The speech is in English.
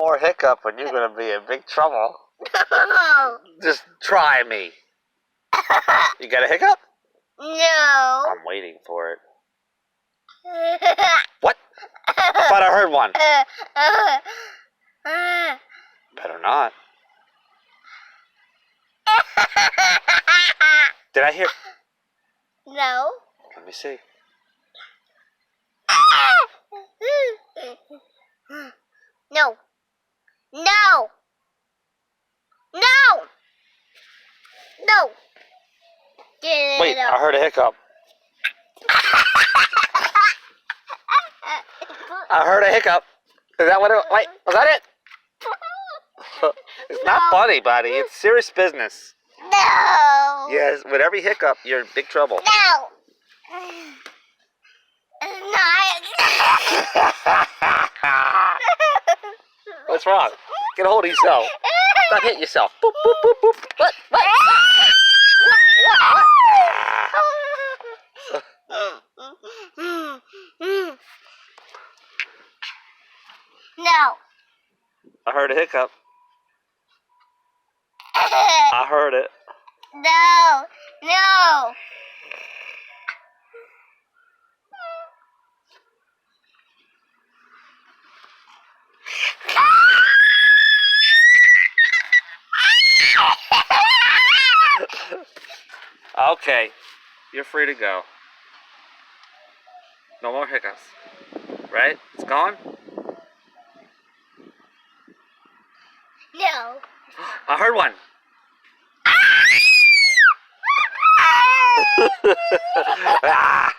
more hiccup and you're going to be in big trouble. No. Just try me. You got a hiccup? No. I'm waiting for it. What? Thought I heard one. Better not. Did I hear? No. Let me see. No. No. No. No. Get Wait, it up. I heard a hiccup. I heard a hiccup. Is that what it was? Wait, was that it? It's not funny, buddy. It's serious business. No. Yes, with every hiccup, you're in big trouble. No. It's not. What's wrong? Get a hold of yourself. Stop hitting yourself. Boop, boop, boop, boop. What? No. I heard a hiccup. I heard it. No. No. Okay, you're free to go. No more hiccups. Right? It's gone? No. I heard one. Ah!